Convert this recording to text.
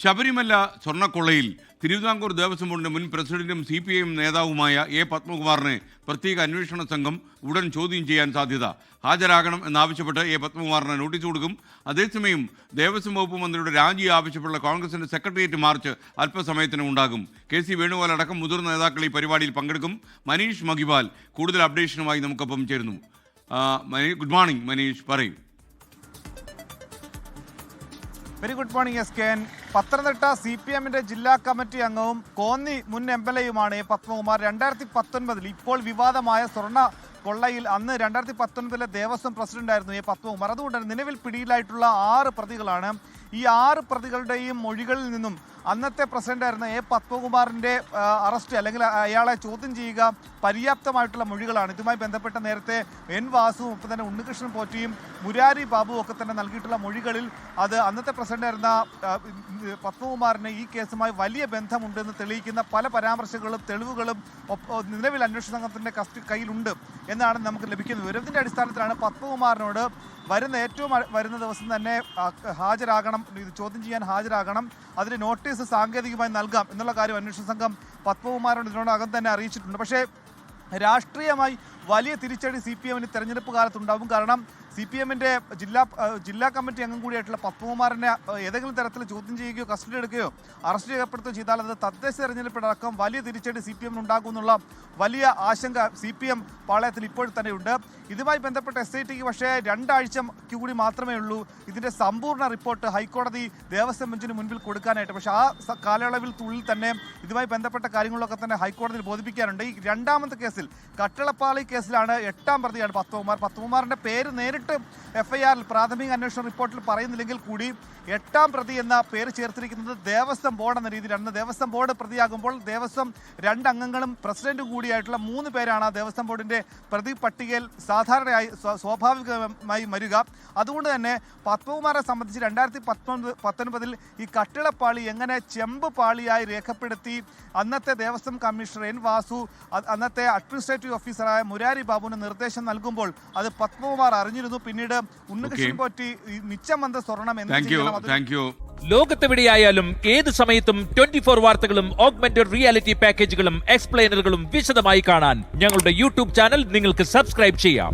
ശബരിമല സ്വർണ്ണക്കൊള്ളയിൽ തിരുവിതാംകൂർ ദേവസ്വം ബോർഡിന്റെ മുൻ പ്രസിഡന്റും CPIM നേതാവുമായ A. പത്മകുമാറിനെ പ്രത്യേക അന്വേഷണ സംഘം ഉടൻ ചോദ്യം ചെയ്യാൻ സാധ്യത. ഹാജരാകണം എന്നാവശ്യപ്പെട്ട് A. പത്മകുമാറിന് നോട്ടീസ് കൊടുക്കും. അതേസമയം ദേവസ്വം വകുപ്പ് മന്ത്രിയുടെ രാജി ആവശ്യപ്പെട്ടുള്ള കോൺഗ്രസിന്റെ സെക്രട്ടേറിയറ്റ് മാർച്ച് അല്പസമയത്തിനും ഉണ്ടാകും. KC വേണുഗോപാൽ അടക്കം മുതിർന്ന നേതാക്കൾ ഈ പരിപാടിയിൽ പങ്കെടുക്കും. മനീഷ് മഹിപാൽ കൂടുതൽ അപ്ഡേഷനുമായി നമുക്കൊപ്പം ചേരുന്നു. ഗുഡ് മോർണിംഗ് മനീഷ്, പറയൂ. Very good morning SKN. Pathanamthitta CPMന്റെ ജില്ലാ കമ്മിറ്റി അംഗവും കോന്നി മുൻ MLAയുമാണ് A. പത്മകുമാർ. 2019 ഇപ്പോൾ വിവാദമായ സ്വർണ്ണ കൊള്ളയിൽ അന്ന് 2019 ദേവസ്വം പ്രസിഡന്റായിരുന്നു A. പത്മകുമാർ. അതുകൊണ്ട് നിലവിൽ പിടിയിലായിട്ടുള്ള 6 പ്രതികളാണ്. ഈ 6 പ്രതികളുടെയും മൊഴികളിൽ നിന്നും അന്നത്തെ പ്രസിഡന്റായിരുന്ന A. പത്മകുമാറിന്റെ അറസ്റ്റ് അല്ലെങ്കിൽ അയാളെ ചോദ്യം ചെയ്യുക പര്യാപ്തമായിട്ടുള്ള മൊഴികളാണ്. ഇതുമായി ബന്ധപ്പെട്ട നേരത്തെ N. വാസുവും ഒപ്പം തന്നെ ഉണ്ണികൃഷ്ണൻ പോറ്റിയും മുരാരി ബാബുവും ഒക്കെ തന്നെ നൽകിയിട്ടുള്ള മൊഴികളിൽ അത് അന്നത്തെ പ്രസിഡന്റായിരുന്ന പത്മകുമാറിന് ഈ കേസുമായി വലിയ ബന്ധമുണ്ടെന്ന് തെളിയിക്കുന്ന പല പരാമർശങ്ങളും തെളിവുകളും നിലവിൽ അന്വേഷണ സംഘത്തിന്റെ കയ്യിലുണ്ട് എന്നാണ് നമുക്ക് ലഭിക്കുന്ന വിവരം. ഇതിന്റെ അടിസ്ഥാനത്തിലാണ് പത്മകുമാറിനോട് വരുന്ന ദിവസം തന്നെ ഹാജരാകണം, ഇത് ചോദ്യം ചെയ്യാൻ ഹാജരാകണം, അതിന് നോട്ടീസ് സാങ്കേതികമായി നൽകാം എന്നുള്ള കാര്യം അന്വേഷണ സംഘം പത്മകുമാറിനോട് ഇതിനോടകം തന്നെ അറിയിച്ചിട്ടുണ്ട്. പക്ഷേ രാഷ്ട്രീയമായി വലിയ തിരിച്ചടി CPMന് തെരഞ്ഞെടുപ്പ് കാലത്തുണ്ടാവും. കാരണം CPMന്റെ ജില്ലാ കമ്മിറ്റി അംഗം കൂടിയായിട്ടുള്ള പത്മകുമാറിനെ ഏതെങ്കിലും തരത്തിൽ ചോദ്യം ചെയ്യുകയോ കസ്റ്റഡി എടുക്കുകയോ അറസ്റ്റ് ചെയ്യപ്പെടുകയോ ചെയ്താൽ അത് തദ്ദേശ തെരഞ്ഞെടുപ്പിലടക്കം വലിയ തിരിച്ചടി CPMന് ഉണ്ടാകുമെന്നുള്ള വലിയ ആശങ്ക CPM പാളയത്തിൽ ഇപ്പോൾ തന്നെയുണ്ട്. ഇതുമായി ബന്ധപ്പെട്ട SITക്ക് പക്ഷേ 2 ആഴ്ചയ്ക്ക് കൂടി മാത്രമേ ഉള്ളൂ ഇതിൻ്റെ സമ്പൂർണ്ണ റിപ്പോർട്ട് ഹൈക്കോടതി ദേവസ്വം ബെഞ്ചിന് മുൻപിൽ കൊടുക്കാനായിട്ട്. പക്ഷേ ആ കാലയളവിൽ തുള്ളിൽ തന്നെ ഇതുമായി ബന്ധപ്പെട്ട കാര്യങ്ങളൊക്കെ തന്നെ ഹൈക്കോടതിയിൽ ബോധിപ്പിക്കാറുണ്ട്. ഈ രണ്ടാമത്തെ കേസിൽ കട്ടളപ്പാളി കേസിലാണ് 8ാം പ്രതിയാണ് പത്മകുമാർ. പത്മകുമാറിൻ്റെ പേര് നേരിട്ട് FIRൽ പ്രാഥമിക അന്വേഷണ റിപ്പോർട്ടിൽ പറയുന്നില്ലെങ്കിൽ കൂടി 8ാം പ്രതി എന്ന പേര് ചേർത്തിരിക്കുന്നത് ദേവസ്വം ബോർഡ് എന്ന രീതിയിലാണ്. ദേവസ്വം ബോർഡ് പ്രതിയാകുമ്പോൾ ദേവസ്വം 2 അംഗങ്ങളും പ്രസിഡന്റും കൂടിയായിട്ടുള്ള 3 പേരാണ് ആ ദേവസ്വം ബോർഡിന്റെ പ്രതി പട്ടികയിൽ സാധാരണയായി സ്വാഭാവികമായി വരിക. അതുകൊണ്ട് തന്നെ പത്മകുമാരെ സംബന്ധിച്ച് 2019 ഈ കട്ടിളപ്പാളി എങ്ങനെ ചെമ്പ് പാളിയായി രേഖപ്പെടുത്തി അന്നത്തെ ദേവസ്വം കമ്മീഷണർ N. വാസു അന്നത്തെ അഡ്മിനിസ്ട്രേറ്റീവ് ഓഫീസറായ മുരാരി ബാബുവിന് നിർദ്ദേശം നൽകുമ്പോൾ അത് പത്മകുമാർ അറിഞ്ഞിരുന്നു. പിന്നീട് ഉണ്ണികൃഷ്ണൻ പോറ്റി മിച്ചം വന്ന സ്വർണം ലോകത്തെവിടെയായാലും ഏത് സമയത്തും 24 വാർത്തകളും ഓഗ്മെന്റഡ് റിയാലിറ്റി പാക്കേജുകളും എക്സ്പ്ലെയിനറുകളും വിശദമായി കാണാൻ ഞങ്ങളുടെ YouTube ചാനൽ നിങ്ങൾക്ക് സബ്സ്ക്രൈബ് ചെയ്യാം.